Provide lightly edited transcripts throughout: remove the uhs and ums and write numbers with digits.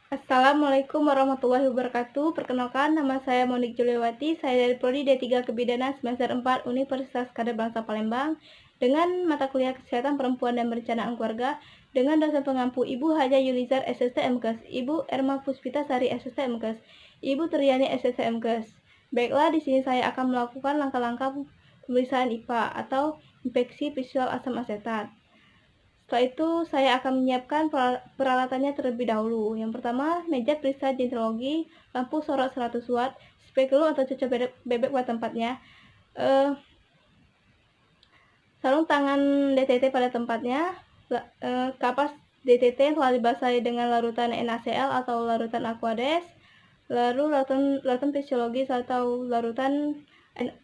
Assalamualaikum warahmatullahi wabarakatuh. Perkenalkan, nama saya Monik Juliawati. Saya dari Prodi D3 Kebidanan semester 4 Universitas Kadar Bangsa Palembang dengan mata kuliah Kesehatan Perempuan dan Perencanaan Keluarga dengan dosen pengampu Ibu Haja Yulizar SST MKes, Ibu Erma Puspita Sari SST MKes, Ibu Triani SST MKes. Baiklah, di sini saya akan melakukan langkah-langkah pemeriksaan IPA atau infeksi visual asam asetat. Setelah itu, saya akan menyiapkan peralatannya terlebih dahulu. Yang pertama, meja periksa dendrologi, lampu sorot 100 watt, spekulum atau cuca bebek pada tempatnya, sarung tangan DTT pada tempatnya, kapas DTT telah dibasahi dengan larutan NaCl atau larutan Aquades, lalu larutan fisiologis atau larutan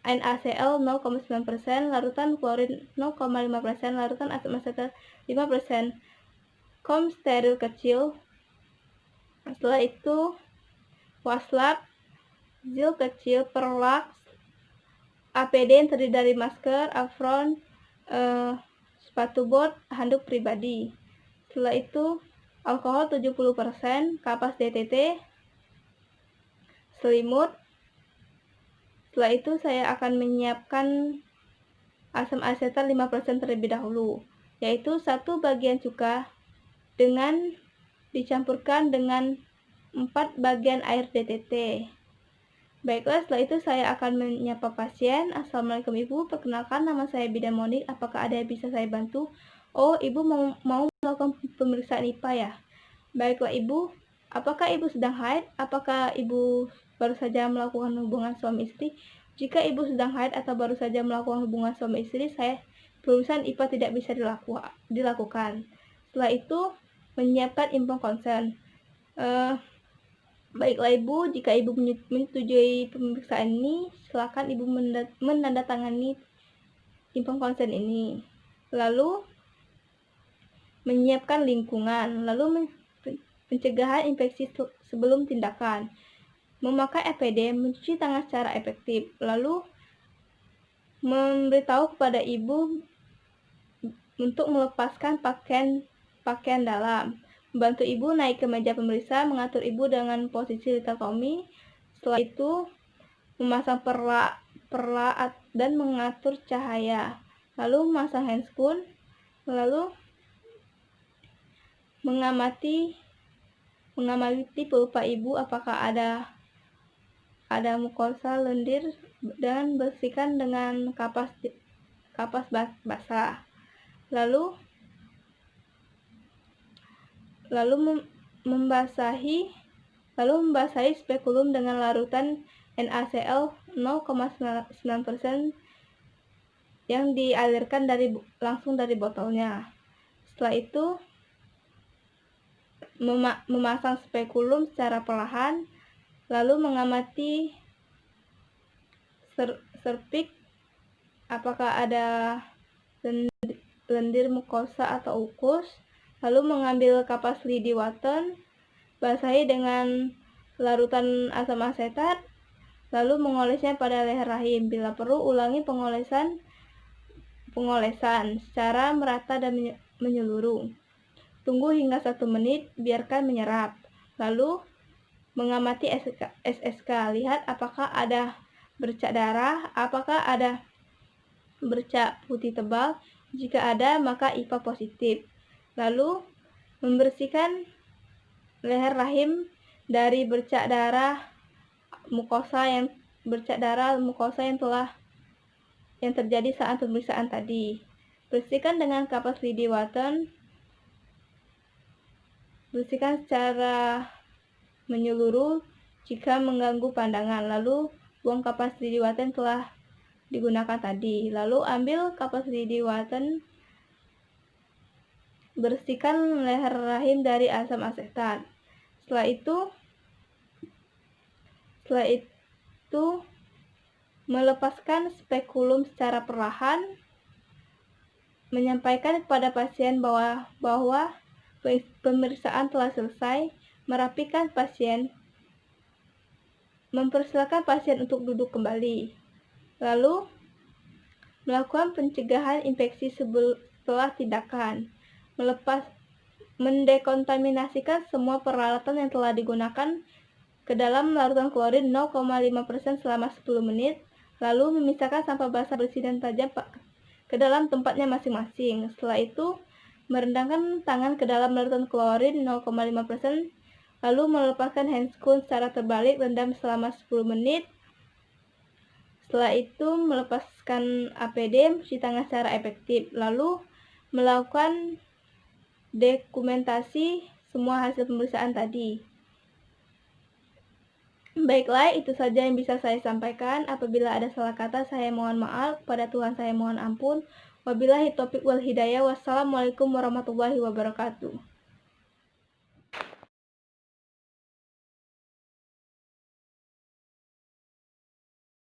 NaCl 0,9%, larutan klorin 0,5%, larutan asam asetat 5%, steril kecil. Setelah itu waslab, zil kecil, perlaks, APD yang terdiri dari masker, apron, sepatu bot, handuk pribadi. Setelah itu alkohol 70%, kapas DTT, selimut. Setelah itu saya akan menyiapkan asam asetat 5% terlebih dahulu, yaitu 1 bagian cuka dengan dicampurkan dengan 4 bagian air DTT. Baiklah, setelah itu saya akan menyapa pasien. Assalamualaikum Ibu, perkenalkan nama saya Bidan Monik, apakah ada yang bisa saya bantu? Oh, Ibu mau melakukan pemeriksaan IPA ya? Baiklah Ibu, apakah Ibu sedang haid? Apakah Ibu baru saja melakukan hubungan suami istri? Jika Ibu sedang haid atau baru saja melakukan hubungan suami istri, pemeriksaan IPA tidak bisa dilakukan. Setelah itu, menyiapkan info konsen. Baiklah Ibu, jika Ibu menyetujui pemeriksaan ini, silakan Ibu menandatangani info konsen ini. Lalu menyiapkan lingkungan, lalu pencegahan infeksi sebelum tindakan, memakai APD, mencuci tangan secara efektif, lalu memberitahu kepada Ibu untuk melepaskan pakaian dalam, membantu Ibu naik ke meja pemeriksa, mengatur Ibu dengan posisi litotomi. Setelah itu memasang perla dan mengatur cahaya, lalu memasang handscoon, lalu mengamati pelupa Ibu apakah ada mukosa lendir dan bersihkan dengan kapas basah. Lalu membasahi spekulum dengan larutan NaCl 0,9% yang dialirkan langsung dari botolnya. Setelah itu memasang spekulum secara perlahan, lalu mengamati serviks apakah ada lendir mukosa atau ukus, lalu mengambil kapas lidi waton, basahi dengan larutan asam asetat, lalu mengolesnya pada leher rahim. Bila perlu, ulangi pengolesan secara merata dan menyeluruh. Tunggu hingga 1 menit, biarkan menyerap. Lalu mengamati SSK, lihat apakah ada bercak darah, apakah ada bercak putih tebal. Jika ada, maka IPA positif. Lalu membersihkan leher rahim dari bercak darah mukosa yang terjadi saat pemeriksaan tadi. Bersihkan dengan kapas lidi waton. Bersihkan secara menyeluruh jika mengganggu pandangan. Lalu buang kapas lidi waton telah digunakan tadi. Lalu ambil kapas lidi waton, bersihkan leher rahim dari asam asetat. Setelah itu melepaskan spekulum secara perlahan, menyampaikan kepada pasien bahwa pemeriksaan telah selesai, merapikan pasien, mempersilakan pasien untuk duduk kembali, lalu melakukan pencegahan infeksi setelah tindakan, mendekontaminasikan semua peralatan yang telah digunakan ke dalam larutan klorin 0,5% selama 10 menit, lalu memisahkan sampah basah, bersih, dan tajam ke dalam tempatnya masing-masing. Setelah itu, merendamkan tangan ke dalam larutan klorin 0,5%, lalu melepaskan handscoon secara terbalik, rendam selama 10 menit. Setelah itu, melepaskan APD mencuci tangan secara efektif, lalu melakukan dokumentasi semua hasil pemeriksaan tadi. Baiklah, itu saja yang bisa saya sampaikan. Apabila ada salah kata, saya mohon maaf. Kepada Tuhan saya mohon ampun. Wabillahi taufiq wal hidayah. Wassalamualaikum warahmatullahi wabarakatuh.